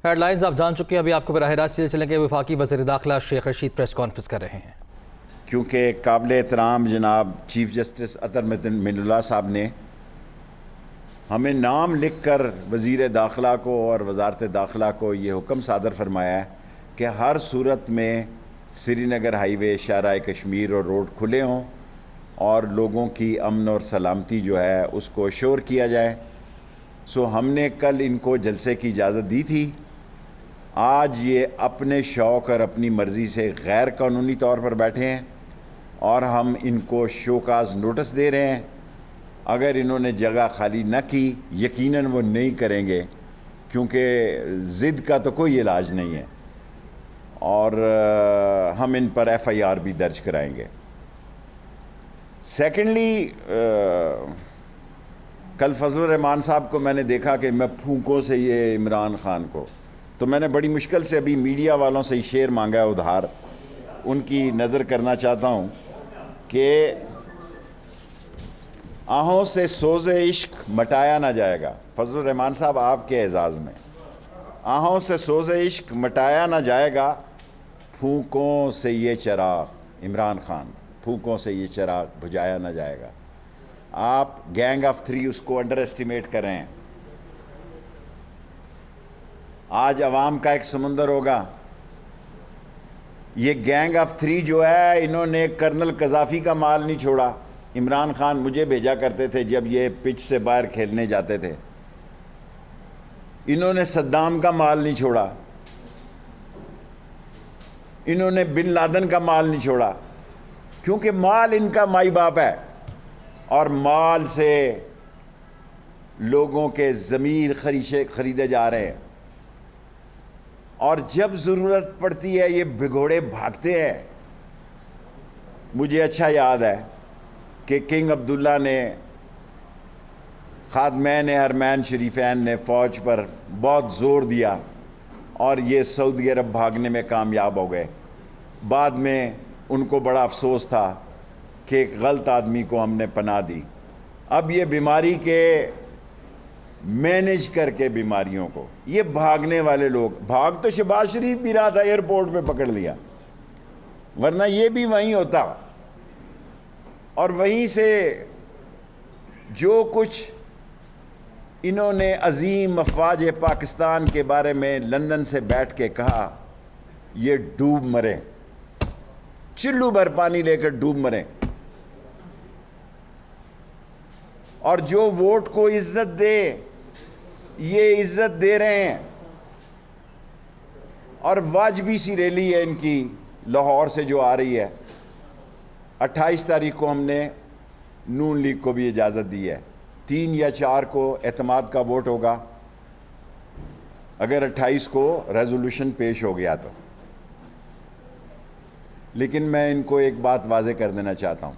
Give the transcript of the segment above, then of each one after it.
Head lines آپ جان چکے ہیں، ابھی آپ کو براہ راست چلیں کہ وفاقی وزیر داخلہ شیخ رشید پریس کانفرنس کر رہے ہیں. کیونکہ قابل احترام جناب چیف جسٹس اطہر من اللہ صاحب نے ہمیں نام لکھ کر وزیر داخلہ کو اور وزارت داخلہ کو یہ حکم صادر فرمایا ہے کہ ہر صورت میں سری نگر ہائی وے، شاہراہ کشمیر اور روڈ کھلے ہوں اور لوگوں کی امن اور سلامتی جو ہے اس کو اشور کیا جائے. سو ہم نے کل ان کو جلسے کی اجازت دی تھی. آج یہ اپنے شوق اور اپنی مرضی سے غیر قانونی طور پر بیٹھے ہیں اور ہم ان کو شوکاز نوٹس دے رہے ہیں. اگر انہوں نے جگہ خالی نہ کی، یقیناً وہ نہیں کریں گے، کیونکہ ضد کا تو کوئی علاج نہیں ہے، اور ہم ان پر ایف آئی آر بھی درج کرائیں گے. سیکنڈلی، کل فضل الرحمان صاحب کو میں نے دیکھا کہ میں پھونکوں سے یہ عمران خان کو، تو میں نے بڑی مشکل سے ابھی میڈیا والوں سے شیئر مانگا ہے ادھار. ان کی نظر کرنا چاہتا ہوں کہ آہوں سے سوز عشق مٹایا نہ جائے گا. فضل الرحمان صاحب، آپ کے اعزاز میں، آہوں سے سوز عشق مٹایا نہ جائے گا، پھونکوں سے یہ چراغ، عمران خان، پھونکوں سے یہ چراغ بجھایا نہ جائے گا. آپ گینگ آف 3 اس کو انڈر اسٹیمیٹ کر رہے ہیں. آج عوام کا ایک سمندر ہوگا. یہ گینگ آف 3 جو ہے، انہوں نے کرنل قذافی کا مال نہیں چھوڑا. عمران خان مجھے بھیجا کرتے تھے جب یہ پچ سے باہر کھیلنے جاتے تھے. انہوں نے صدام کا مال نہیں چھوڑا. انہوں نے بن لادن کا مال نہیں چھوڑا، کیونکہ مال ان کا مائی باپ ہے، اور مال سے لوگوں کے ضمیر خریدے جا رہے ہیں. اور جب ضرورت پڑتی ہے یہ بھگوڑے بھاگتے ہیں. مجھے اچھا یاد ہے کہ کنگ عبداللہ نے، خادمین حرمین شریفین نے فوج پر بہت زور دیا اور یہ سعودی عرب بھاگنے میں کامیاب ہو گئے. بعد میں ان کو بڑا افسوس تھا کہ ایک غلط آدمی کو ہم نے پناہ دی. اب یہ بیماری کے مینج کر کے بیماریوں کو، یہ بھاگنے والے لوگ، بھاگ تو شہباز شریف بھی رہا تھا، ایئرپورٹ پہ پکڑ لیا، ورنہ یہ بھی وہیں ہوتا. اور وہیں سے جو کچھ انہوں نے عظیم افواج پاکستان کے بارے میں لندن سے بیٹھ کے کہا، یہ ڈوب مریں، چلو بھر پانی لے کر ڈوب مریں. اور جو ووٹ کو عزت دے، یہ عزت دے رہے ہیں. اور واجبی سی ریلی ہے ان کی لاہور سے جو آ رہی ہے. 28 تاریخ کو ہم نے نون لیگ کو بھی اجازت دی ہے. 3 یا 4 کو اعتماد کا ووٹ ہوگا، اگر 28 کو ریزولوشن پیش ہو گیا تو. لیکن میں ان کو ایک بات واضح کر دینا چاہتا ہوں.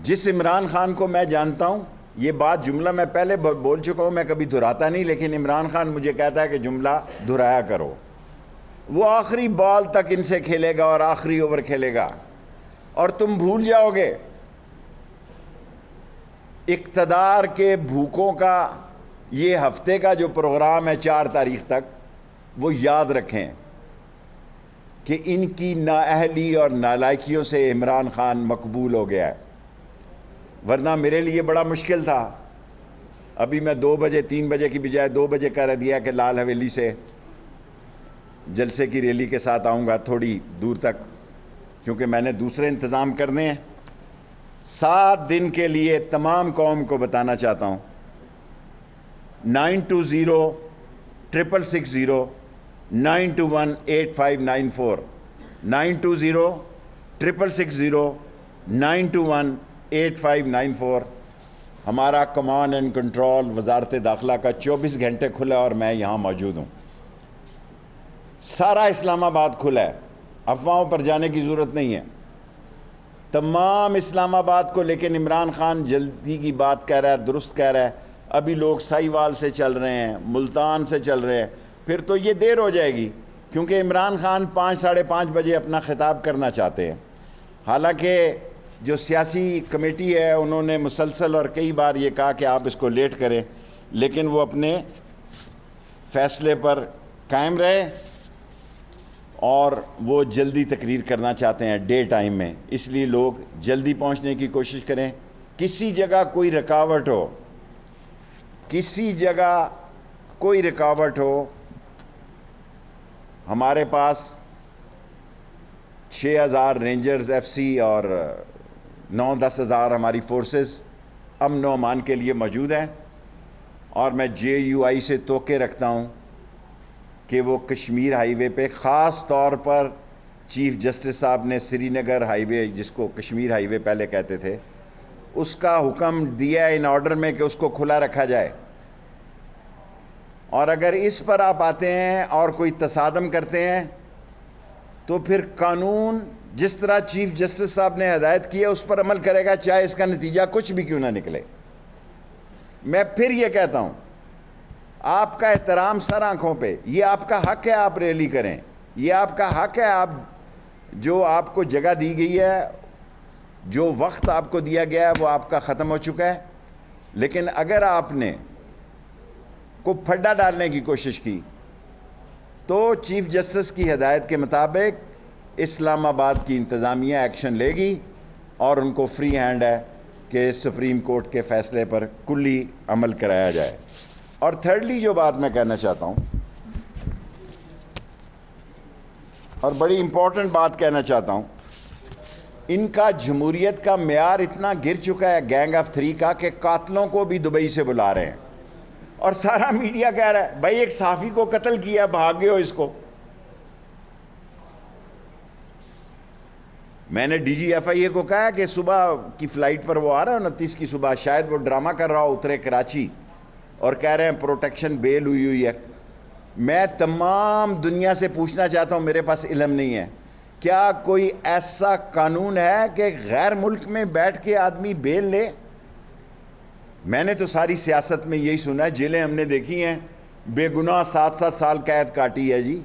جس عمران خان کو میں جانتا ہوں، یہ بات جملہ میں پہلے بول چکا ہوں، میں کبھی دہراتا نہیں، لیکن عمران خان مجھے کہتا ہے کہ جملہ دہرایا کرو. وہ آخری بال تک ان سے کھیلے گا اور آخری اوور کھیلے گا، اور تم بھول جاؤ گے. اقتدار کے بھوکوں کا یہ ہفتے کا جو پروگرام ہے 4 تاریخ تک، وہ یاد رکھیں کہ ان کی نااہلی اور نالائکیوں سے عمران خان مقبول ہو گیا ہے. ورنہ میرے لیے بڑا مشکل تھا. ابھی میں 2 بجے 3 بجے کی بجائے 2 بجے کہہ دیا کہ لال حویلی سے جلسے کی ریلی کے ساتھ آؤں گا تھوڑی دور تک، کیونکہ میں نے دوسرے انتظام کرنے ہیں. 7 دن کے لیے تمام قوم کو بتانا چاہتا ہوں. 920660 9218594 920 9218594 ہمارا کمانڈ اینڈ کنٹرول وزارت داخلہ کا 24 گھنٹے کھلا ہے، اور میں یہاں موجود ہوں. سارا اسلام آباد کھلا ہے، افواہوں پر جانے کی ضرورت نہیں ہے. تمام اسلام آباد کو. لیکن عمران خان جلدی کی بات کہہ رہا ہے، درست کہہ رہا ہے. ابھی لوگ سائیوال سے چل رہے ہیں، ملتان سے چل رہے ہیں، پھر تو یہ دیر ہو جائے گی، کیونکہ عمران خان 5 ساڑھے 5 بجے اپنا خطاب کرنا چاہتے ہیں. حالانکہ جو سیاسی کمیٹی ہے انہوں نے مسلسل اور کئی بار یہ کہا کہ آپ اس کو لیٹ کریں، لیکن وہ اپنے فیصلے پر قائم رہے اور وہ جلدی تقریر کرنا چاہتے ہیں ڈے ٹائم میں، اس لیے لوگ جلدی پہنچنے کی کوشش کریں۔ کسی جگہ کوئی رکاوٹ ہو، کسی جگہ کوئی رکاوٹ ہو، ہمارے پاس 6,000 رینجرز ایف سی اور 9-10 ہزار ہماری فورسز امن و امان کے لیے موجود ہیں، اور میں JUI سے توقع رکھتا ہوں کہ وہ کشمیر ہائی وے پہ، خاص طور پر چیف جسٹس صاحب نے سری نگر ہائی وے، جس کو کشمیر ہائی وے پہلے کہتے تھے، اس کا حکم دیا ہے ان آرڈر میں کہ اس کو کھلا رکھا جائے، اور اگر اس پر آپ آتے ہیں اور کوئی تصادم کرتے ہیں تو پھر قانون جس طرح چیف جسٹس صاحب نے ہدایت کی ہے اس پر عمل کرے گا، چاہے اس کا نتیجہ کچھ بھی کیوں نہ نکلے۔ میں پھر یہ کہتا ہوں، آپ کا احترام سر آنکھوں پہ، یہ آپ کا حق ہے، آپ ریلی کریں، یہ آپ کا حق ہے، آپ جو آپ کو جگہ دی گئی ہے، جو وقت آپ کو دیا گیا ہے وہ آپ کا ختم ہو چکا ہے، لیکن اگر آپ نے کو پھڈا ڈالنے کی کوشش کی تو چیف جسٹس کی ہدایت کے مطابق اسلام آباد کی انتظامیہ ایکشن لے گی، اور ان کو فری ہینڈ ہے کہ سپریم کورٹ کے فیصلے پر کلی عمل کرایا جائے۔ اور تھرڈلی جو بات میں کہنا چاہتا ہوں، اور بڑی امپورٹنٹ بات کہنا چاہتا ہوں، ان کا جمہوریت کا معیار اتنا گر چکا ہے گینگ آف 3 کا کہ قاتلوں کو بھی دبئی سے بلا رہے ہیں، اور سارا میڈیا کہہ رہا ہے بھائی ایک صحافی کو قتل کیا، بھاگ گئے ہو اس کو۔ میں نے DGFIA کو کہا کہ صبح کی فلائٹ پر وہ آ رہا ہے 29 کی صبح، شاید وہ ڈرامہ کر رہا ہو، اترے کراچی اور کہہ رہے ہیں پروٹیکشن بیل ہوئی ہے۔ میں تمام دنیا سے پوچھنا چاہتا ہوں، میرے پاس علم نہیں ہے، کیا کوئی ایسا قانون ہے کہ غیر ملک میں بیٹھ کے آدمی بیل لے؟ میں نے تو ساری سیاست میں یہی سنا ہے، جیلیں ہم نے دیکھی ہیں، بے گناہ 7-7 سال قید کاٹی ہے جی،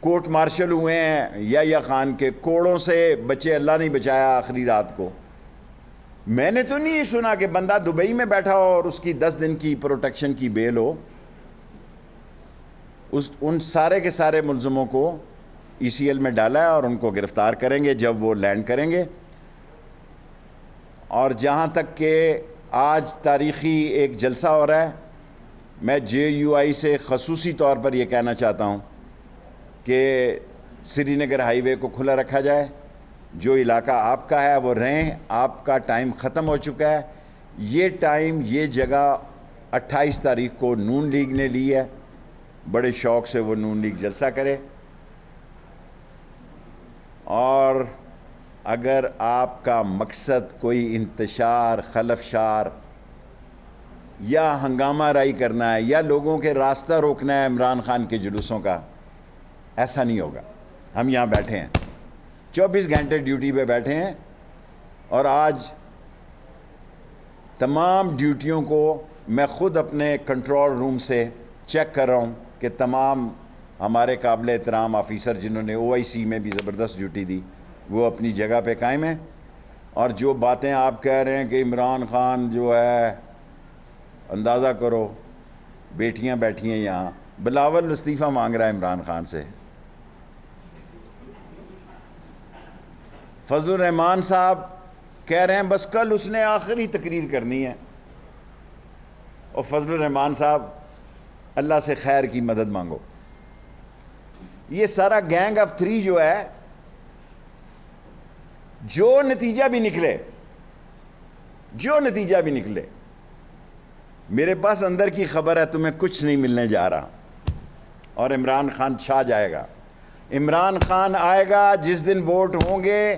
کورٹ مارشل ہوئے ہیں یا خان کے، کوڑوں سے بچے، اللہ نہیں بچایا آخری رات کو۔ میں نے تو نہیں سنا کہ بندہ دبئی میں بیٹھا ہو اور اس کی 10 دن کی پروٹیکشن کی بیل ہو۔ ان سارے کے سارے ملزموں کو ECL میں ڈالا ہے اور ان کو گرفتار کریں گے جب وہ لینڈ کریں گے۔ اور جہاں تک کہ آج تاریخی ایک جلسہ ہو رہا ہے، میں JUI سے خصوصی طور پر یہ کہنا چاہتا ہوں کہ سری نگر ہائی وے کو کھلا رکھا جائے، جو علاقہ آپ کا ہے وہ رہیں، آپ کا ٹائم ختم ہو چکا ہے۔ یہ ٹائم، یہ جگہ 28 تاریخ کو نون لیگ نے لی ہے، بڑے شوق سے وہ نون لیگ جلسہ کرے، اور اگر آپ کا مقصد کوئی انتشار، خلفشار یا ہنگامہ رائی کرنا ہے یا لوگوں کے راستہ روکنا ہے عمران خان کے جلوسوں کا، ایسا نہیں ہوگا۔ ہم یہاں بیٹھے ہیں، 24 گھنٹے ڈیوٹی پہ بیٹھے ہیں، اور آج تمام ڈیوٹیوں کو میں خود اپنے کنٹرول روم سے چیک کر رہا ہوں کہ تمام ہمارے قابل احترام آفیسر جنہوں نے OIC میں بھی زبردست ڈیوٹی دی وہ اپنی جگہ پہ قائم ہیں۔ اور جو باتیں آپ کہہ رہے ہیں کہ عمران خان جو ہے، اندازہ کرو بیٹیاں بیٹھی ہیں یہاں، بلاول استعفیٰ مانگ رہا ہے عمران خان سے، فضل الرحمان صاحب کہہ رہے ہیں بس کل اس نے آخری تقریر کرنی ہے، اور فضل الرحمان صاحب اللہ سے خیر کی مدد مانگو۔ یہ سارا گینگ آف 3 جو ہے، جو نتیجہ بھی نکلے، میرے پاس اندر کی خبر ہے تمہیں کچھ نہیں ملنے جا رہا، اور عمران خان چھا جائے گا۔ عمران خان آئے گا جس دن ووٹ ہوں گے،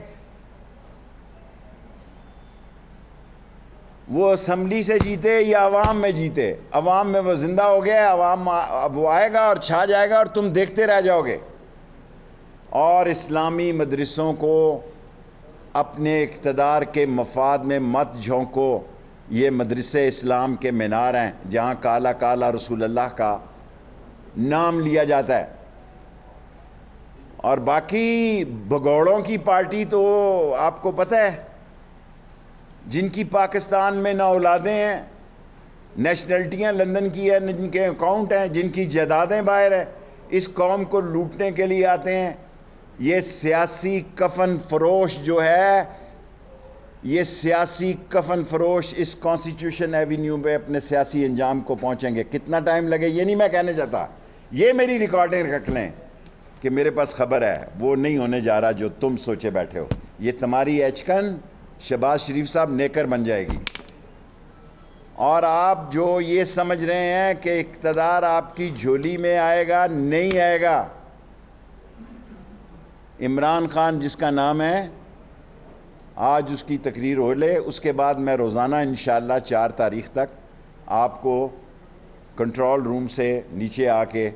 وہ اسمبلی سے جیتے یا عوام میں جیتے، عوام میں وہ زندہ ہو گیا، عوام وہ آئے گا اور چھا جائے گا، اور تم دیکھتے رہ جاؤ گے۔ اور اسلامی مدرسوں کو اپنے اقتدار کے مفاد میں مت جھونکو، یہ مدرسے اسلام کے مینار ہیں جہاں کالا کالا رسول اللہ کا نام لیا جاتا ہے۔ اور باقی بھگوڑوں کی پارٹی تو آپ کو پتہ ہے، جن کی پاکستان میں نہ اولادیں ہیں نیشنلٹیاں لندن کی ہیں، جن کے اکاؤنٹ ہیں، جن کی جائیدادیں باہر ہیں، اس قوم کو لوٹنے کے لیے آتے ہیں. یہ سیاسی کفن فروش جو ہے، یہ سیاسی کفن فروش اس کانسٹیٹیوشن ایوینیو پہ اپنے سیاسی انجام کو پہنچیں گے. کتنا ٹائم لگے یہ نہیں میں کہنے چاہتا، یہ میری ریکارڈنگ رکھ لیں کہ میرے پاس خبر ہے وہ نہیں ہونے جا رہا جو تم سوچے بیٹھے ہو. یہ تمہاری ایچکن شہباز شریف صاحب نیکر بن جائے گی. اور آپ جو یہ سمجھ رہے ہیں کہ اقتدار آپ کی جھولی میں آئے گا، نہیں آئے گا. عمران خان جس کا نام ہے، آج اس کی تقریر ہو لے، اس کے بعد میں روزانہ انشاءاللہ 4 تاریخ تک آپ کو کنٹرول روم سے نیچے آ کے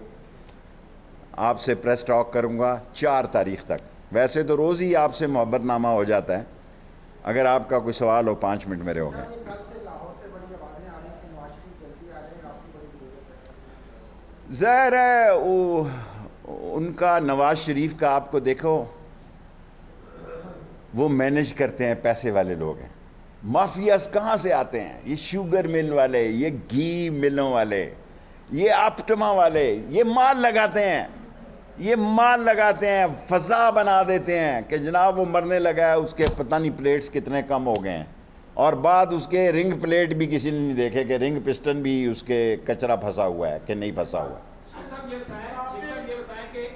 آپ سے پریس ٹاک کروں گا 4 تاریخ تک. ویسے تو روز ہی آپ سے محبت نامہ ہو جاتا ہے. اگر آپ کا کوئی سوال ہو 5 منٹ میرے ہو گئے. ظاہر ہے ان کا نواز شریف کا آپ کو دیکھو، وہ مینج کرتے ہیں، پیسے والے لوگ ہیں. مافیاز کہاں سے آتے ہیں؟ یہ شوگر مل والے، یہ گھی ملوں والے، یہ آپٹما والے، یہ مال لگاتے ہیں، یہ مال لگاتے ہیں، فضا بنا دیتے ہیں کہ جناب وہ مرنے لگا ہے، اس کے پتہ نہیں پلیٹس کتنے کم ہو گئے ہیں، اور بعد اس کے رنگ پلیٹ بھی کسی نے نہیں دیکھے کہ رنگ پسٹن بھی اس کے کچرا پھنسا ہوا ہے کہ نہیں پھنسا ہوا ہے. شیخ صاحب یہ بتائیں کہ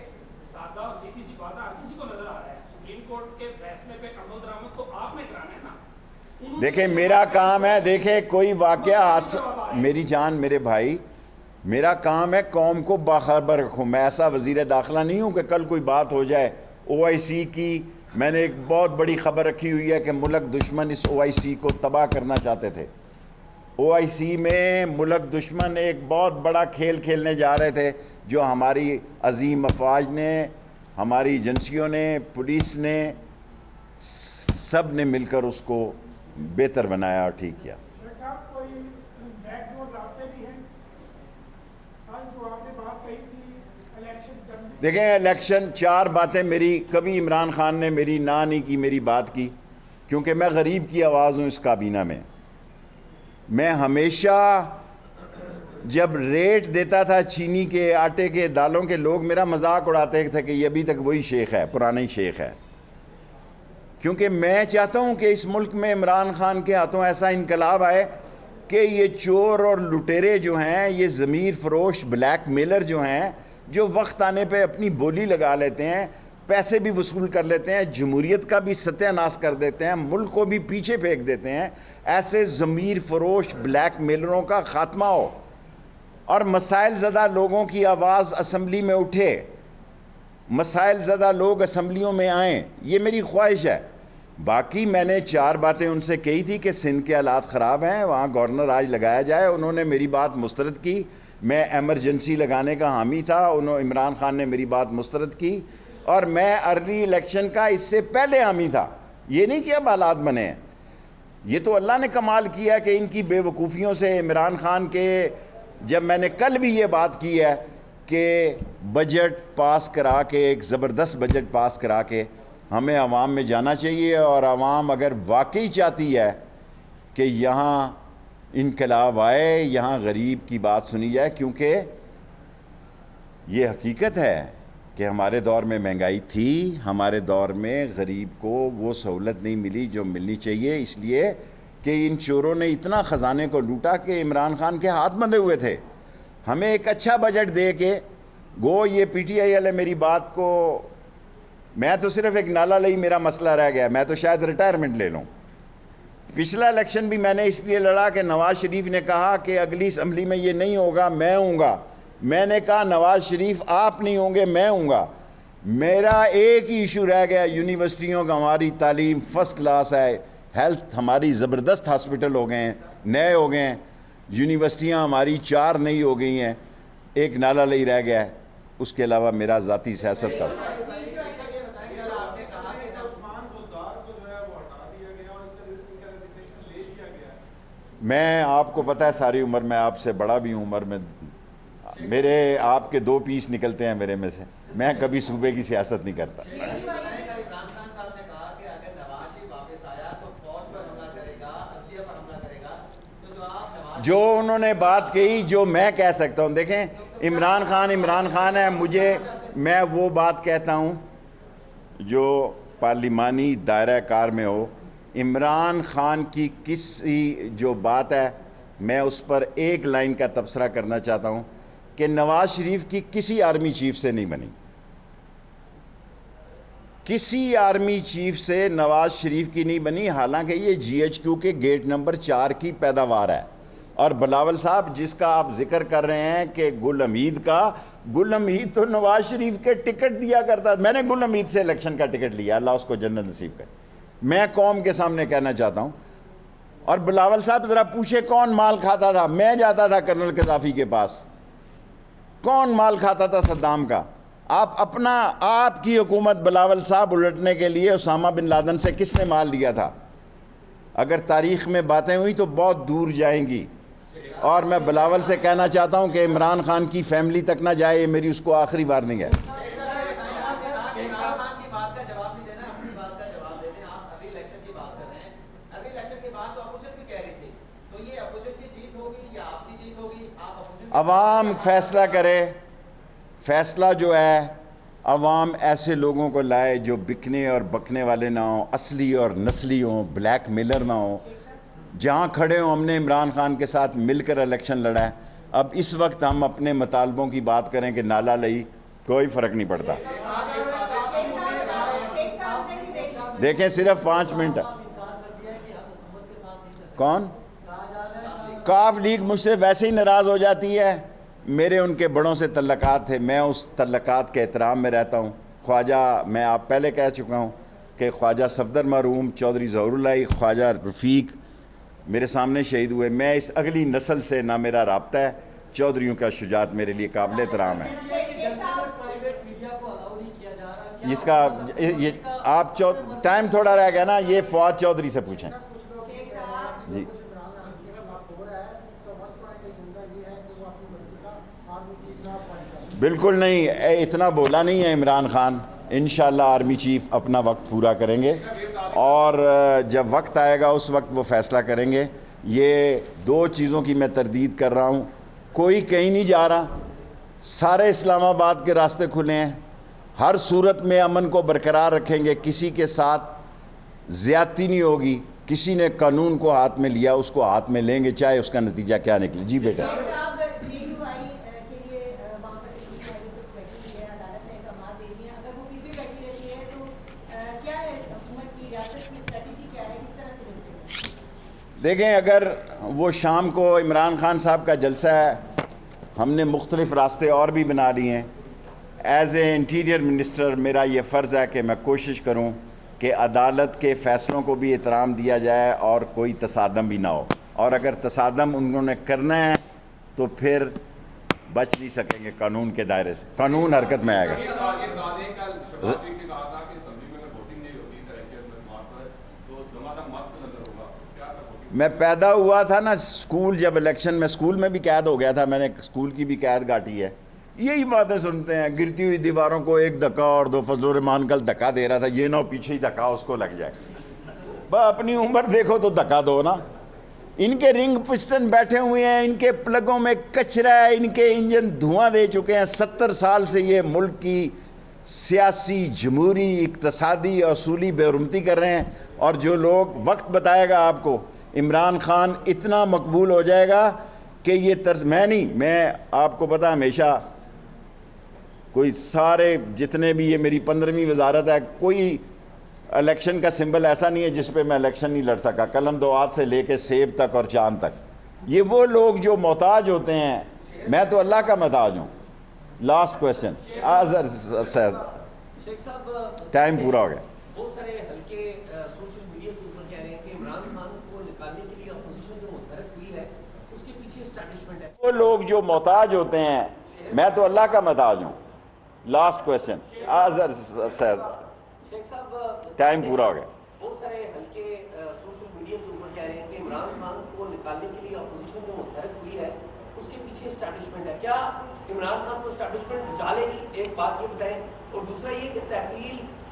سادہ اور سیدھی سی بات ہے، ہر کسی کو نظر آ رہا ہے سپریم کورٹ کے فیصلے پہ عمل درآمد تو آپ نے کرانا ہے نا. دیکھیں میرا کام ہے، دیکھیں کوئی واقعہ حادثہ، میری جان میرے بھائی، میرا کام ہے قوم کو باخبر رکھوں. میں ایسا وزیر داخلہ نہیں ہوں کہ کل کوئی بات ہو جائے. OIC کی میں نے ایک بہت بڑی خبر رکھی ہوئی ہے کہ ملک دشمن اس OIC کو تباہ کرنا چاہتے تھے. OIC میں ملک دشمن ایک بہت بڑا کھیل کھیلنے جا رہے تھے، جو ہماری عظیم افواج نے، ہماری ایجنسیوں نے، پولیس نے، سب نے مل کر اس کو بہتر بنایا اور ٹھیک کیا. دیکھیں الیکشن 4 باتیں میری، کبھی عمران خان نے میری نہ نہیں کی میری بات کی، کیونکہ میں غریب کی آواز ہوں اس کابینہ میں. میں ہمیشہ جب ریٹ دیتا تھا چینی کے، آٹے کے، دالوں کے، لوگ میرا مذاق اڑاتے تھے کہ یہ ابھی تک وہی شیخ ہے، پرانا ہی شیخ ہے. کیونکہ میں چاہتا ہوں کہ اس ملک میں عمران خان کے ہاتھوں ایسا انقلاب آئے کہ یہ چور اور لٹیرے جو ہیں، یہ ضمیر فروش بلیک میلر جو ہیں، جو وقت آنے پہ اپنی بولی لگا لیتے ہیں، پیسے بھی وصول کر لیتے ہیں، جمہوریت کا بھی ستیہ ناش کر دیتے ہیں، ملک کو بھی پیچھے پھینک دیتے ہیں، ایسے ضمیر فروش بلیک میلروں کا خاتمہ ہو اور مسائل زدہ لوگوں کی آواز اسمبلی میں اٹھے، مسائل زدہ لوگ اسمبلیوں میں آئیں. یہ میری خواہش ہے. باقی میں نے 4 باتیں ان سے کہی تھی کہ سندھ کے حالات خراب ہیں، وہاں گورنر آج لگایا جائے. انہوں نے میری بات مسترد کی. میں ایمرجنسی لگانے کا حامی تھا، عمران خان نے میری بات مسترد کی، اور میں ارلی الیکشن کا اس سے پہلے حامی تھا. یہ نہیں کہ اب حالات بنے ہیں. یہ تو اللہ نے کمال کیا کہ ان کی بے وقوفیوں سے عمران خان کے، جب میں نے کل بھی یہ بات کی ہے کہ بجٹ پاس کرا کے، ایک زبردست بجٹ پاس کرا کے ہمیں عوام میں جانا چاہیے، اور عوام اگر واقعی چاہتی ہے کہ یہاں انقلاب آئے، یہاں غریب کی بات سنی جائے، کیونکہ یہ حقیقت ہے کہ ہمارے دور میں مہنگائی تھی، ہمارے دور میں غریب کو وہ سہولت نہیں ملی جو ملنی چاہیے، اس لیے کہ ان چوروں نے اتنا خزانے کو لوٹا کہ عمران خان کے ہاتھ بندھے ہوئے تھے. ہمیں ایک اچھا بجٹ دے کے، گو یہ PTI والے میری بات کو، میں تو صرف ایک نالا لئی میرا مسئلہ رہ گیا، میں تو شاید ریٹائرمنٹ لے لوں. پچھلا الیکشن بھی میں نے اس لیے لڑا کہ نواز شریف نے کہا کہ اگلی اسمبلی میں یہ نہیں ہوگا، میں ہوں گا. میں نے کہا نواز شریف آپ نہیں ہوں گے، میں ہوں گا. میرا ایک ہی ایشو رہ گیا، یونیورسٹیوں کا ہماری تعلیم فرسٹ کلاس ہے، ہیلتھ ہماری زبردست ہاسپٹل ہو گئے ہیں، نئے ہو گئے ہیں، یونیورسٹیاں ہماری 4 نئی ہو گئی ہیں، ایک نالا لئی رہ گیا ہے. اس کے علاوہ میرا ذاتی سیاست کا میں، آپ کو پتہ ہے ساری عمر میں آپ سے بڑا بھی ہوں عمر میں، میرے آپ کے 2 پیس نکلتے ہیں میرے میں سے. میں کبھی صوبے کی سیاست نہیں کرتا. جو انہوں نے بات کہی جو میں کہہ سکتا ہوں. دیکھیں عمران خان ہے, میں وہ بات کہتا ہوں جو پارلیمانی دائرہ کار میں ہو. عمران خان کی کسی جو بات ہے میں اس پر ایک لائن کا تبصرہ کرنا چاہتا ہوں کہ نواز شریف کی کسی آرمی چیف سے نہیں بنی. کسی آرمی چیف سے نواز شریف کی نہیں بنی, حالانکہ یہ جی ایچ کیو کے گیٹ نمبر 4 کی پیداوار ہے. اور بلاول صاحب جس کا آپ ذکر کر رہے ہیں کہ گل حمید کا, گل حمید تو نواز شریف کے ٹکٹ دیا کرتا. میں نے گل حمید سے الیکشن کا ٹکٹ لیا, اللہ اس کو جنت نصیب کرے. میں قوم کے سامنے کہنا چاہتا ہوں. اور بلاول صاحب ذرا پوچھے کون مال کھاتا تھا؟ میں جاتا تھا کرنل قذافی کے پاس. کون مال کھاتا تھا صدام کا؟ آپ کی حکومت بلاول صاحب الٹنے کے لیے اسامہ بن لادن سے کس نے مال لیا تھا؟ اگر تاریخ میں باتیں ہوئی تو بہت دور جائیں گی. اور میں بلاول سے کہنا چاہتا ہوں کہ عمران خان کی فیملی تک نہ جائے, یہ میری اس کو آخری وارننگ ہے. عوام فیصلہ کرے. فیصلہ جو ہے عوام ایسے لوگوں کو لائے جو بکنے اور بکنے والے نہ ہوں, اصلی اور نسلی ہوں, بلیک میلر نہ ہوں. جہاں کھڑے ہوں, ہم نے عمران خان کے ساتھ مل کر الیکشن لڑا ہے. اب اس وقت ہم اپنے مطالبوں کی بات کریں کہ نالا لئی, کوئی فرق نہیں پڑتا. دیکھیں صرف 5 منٹ. کون؟ کاف لیگ مجھ سے ویسے ہی ناراض ہو جاتی ہے. میرے ان کے بڑوں سے تعلقات تھے, میں اس تعلقات کے احترام میں رہتا ہوں. خواجہ, میں آپ پہلے کہہ چکا ہوں کہ خواجہ صفدر مرحوم, چودھری ظہور اللہ, خواجہ رفیق میرے سامنے شہید ہوئے. میں اس اگلی نسل سے نہ میرا رابطہ ہے. چودھریوں کا شجاعت میرے لیے قابل احترام ہے. اس کا آپ ٹائم تھوڑا رہ گیا نا, یہ فواد چودھری سے پوچھیں. جی بالکل نہیں, اتنا بولا نہیں ہے عمران خان. انشاءاللہ آرمی چیف اپنا وقت پورا کریں گے, اور جب وقت آئے گا اس وقت وہ فیصلہ کریں گے. یہ 2 چیزوں کی میں تردید کر رہا ہوں. کوئی کہیں نہیں جا رہا, سارے اسلام آباد کے راستے کھلے ہیں. ہر صورت میں امن کو برقرار رکھیں گے, کسی کے ساتھ زیادتی نہیں ہوگی. کسی نے قانون کو ہاتھ میں لیا, اس کو ہاتھ میں لیں گے, چاہے اس کا نتیجہ کیا نکلے. جی بیٹا. دیکھیں اگر وہ شام کو عمران خان صاحب کا جلسہ ہے, ہم نے مختلف راستے اور بھی بنا لیے ہیں. ایز اے انٹیریئر منسٹر میرا یہ فرض ہے کہ میں کوشش کروں کہ عدالت کے فیصلوں کو بھی احترام دیا جائے اور کوئی تصادم بھی نہ ہو. اور اگر تصادم انہوں نے کرنا ہے تو پھر بچ نہیں سکیں گے قانون کے دائرے سے. قانون حرکت میں آئے گا. میں پیدا ہوا تھا نا اسکول, جب الیکشن میں اسکول میں بھی قید ہو گیا تھا, میں نے اسکول کی بھی قید گاٹی ہے. یہی باتیں سنتے ہیں, گرتی ہوئی دیواروں کو ایک دھکا اور 2 فضل الرحمان کل دھکا دے رہا تھا, یہ نہ پیچھے ہی دھکا اس کو لگ جائے. اپنی عمر دیکھو تو دھکا دو نا. ان کے رنگ پسٹن بیٹھے ہوئے ہیں, ان کے پلگوں میں کچرا ہے, ان کے انجن دھواں دے چکے ہیں. 70 سال سے یہ ملک کی سیاسی, جمہوری, اقتصادی, اصولی بے حرمتی کر رہے ہیں. اور جو لوگ, وقت بتائے گا آپ کو, عمران خان اتنا مقبول ہو جائے گا کہ یہ طرز میں آپ کو پتا, ہمیشہ کوئی سارے جتنے بھی, یہ میری 15ویں وزارت ہے, کوئی الیکشن کا سمبل ایسا نہیں ہے جس پہ میں الیکشن نہیں لڑ سکا. قلم دوات سے لے کے سیب تک اور چاند تک. یہ وہ لوگ جو محتاج ہوتے ہیں, میں تو اللہ کا محتاج ہوں. Last question. ٹائم پورا ہو گیا. بہت سارے ہلکے سوشل میڈیا کے اوپر کہہ رہے ہیں کہ عمران خان کو نکالنے کے لیے اپوزیشن جو متحرک ہوئی ہے اس کے پیچھے اسٹیبلشمنٹ ہے. وہ لوگ جو محتاج ہوتے ہیں, میں تو اللہ کا محتاج ہوں. Last question. ٹائم پورا ہو گیا. بہت سارے ہلکے سوشل میڈیا کے اوپر کہہ رہے ہیں کہ عمران خان کو نکالنے کے لیے اپوزیشن جو متحرک ہوئی ہے اس کے پیچھے اسٹیبلشمنٹ ہے. کیا عمران خان کو اسٹیبلشمنٹ بچا لے گی؟ ایک بات یہ بتائیں. اور دوسرا یہ کہ تحصیل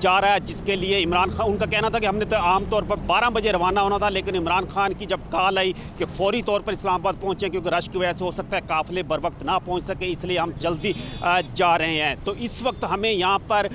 جا رہا ہے، جس کے لیے عمران خان، ان کا کہنا تھا کہ ہم نے عام طور پر 12 بجے روانہ ہونا تھا، لیکن عمران خان کی جب کال آئی کہ فوری طور پر اسلام آباد پہنچیں کیونکہ رش کی وجہ سے ہو سکتا ہے قافلے بر وقت نہ پہنچ سکے، اس لیے ہم جلدی جا رہے ہیں، تو اس وقت ہمیں یہاں پر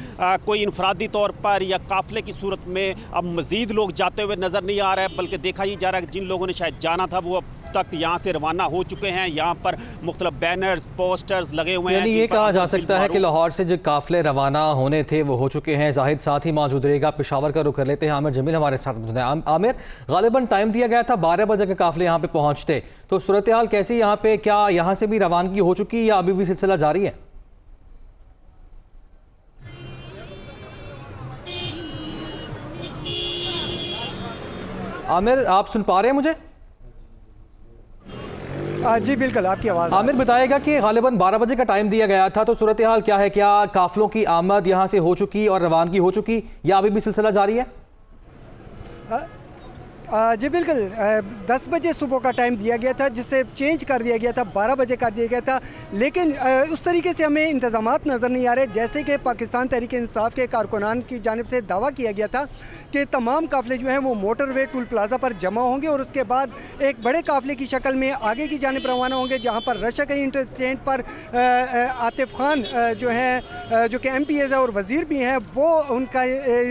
کوئی انفرادی طور پر یا قافلے کی صورت میں اب مزید لوگ جاتے ہوئے نظر نہیں آ رہا ہے، بلکہ دیکھا ہی جا رہا ہے کہ جن لوگوں نے شاید جانا تھا وہ اب تک یہاں سے روانہ ہو چکے ہیں۔ یہاں پر مختلف بینرز، پوسٹرز لگے ہوئے ہیں، یعنی یہ کہا جا سکتا ہے کہ لاہور سے جو قافلے روانہ ہونے تھے وہ ہو چکے ہیں۔ زاہد ساتھ ہی موجود رہے گا، پشاور کا رخ کر لیتے ہیں، عامر جمیل ہمارے ساتھ موجود ہیں۔ عامر، غالباً ٹائم دیا گیا تھا 12 بجے کے قافلے یہاں پہ پہنچتے، تو صورتحال کیسی یہاں پہ؟ کیا یہاں سے بھی روانگی ہو چکی یا ابھی بھی سلسلہ جاری ہے؟ عامر، آپ سن پا رہے ہیں مجھے؟ جی بالکل، آپ کی آواز۔ عامر بتائے گا کہ غالباً 12 بجے کا ٹائم دیا گیا تھا، تو صورتحال کیا ہے؟ کیا قافلوں کی آمد یہاں سے ہو چکی اور روانگی ہو چکی یا ابھی بھی سلسلہ جاری ہے؟ جی بالکل، 10 بجے صبح کا ٹائم دیا گیا تھا، جسے چینج کر دیا گیا تھا، 12 بجے کر دیا گیا تھا، لیکن اس طریقے سے ہمیں انتظامات نظر نہیں آ رہے جیسے کہ پاکستان تحریک انصاف کے کارکنان کی جانب سے دعویٰ کیا گیا تھا کہ تمام قافلے جو ہیں وہ موٹر وے ٹول پلازا پر جمع ہوں گے اور اس کے بعد ایک بڑے قافلے کی شکل میں آگے کی جانب روانہ ہوں گے، جہاں پر رشا انٹرچینج پر عاطف خان جو ہیں، جو کہ ایم پی ایز اور وزیر بھی ہیں، وہ ان کا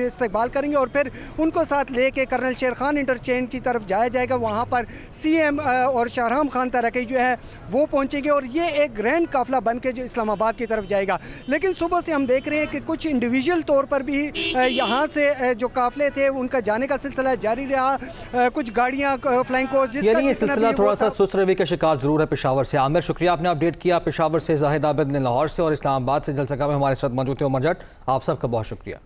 استقبال کریں گے اور پھر ان کو ساتھ لے کے کرنل شیر خان انٹرچینج کی طرف جایا جائے گا۔ وہاں پر سی ایم اور شاہرام خان ترکی جو ہے وہ پہنچیں گے اور یہ ایک گرینڈ قافلہ بن کے جو اسلام آباد کی طرف جائے گا۔ لیکن صبح سے ہم دیکھ رہے ہیں کہ کچھ انڈیویجول طور پر بھی یہاں سے جو قافلے تھے ان کا جانے کا سلسلہ جاری رہا، کچھ گاڑیاں فلائنگ کوچ، جس کا یعنی یہ سلسلہ تھوڑا سا سست روی کا شکار ضرور ہے پشاور سے۔ عامر، شکریہ، آپ نے اپڈیٹ کیا پشاور سے۔ زاہد عابد نے لاہور سے اور اسلام آباد سے جلسہ گاہ میں ہمارے ساتھ موجود تھے عمر جٹ، آپ سب کا بہت شکریہ۔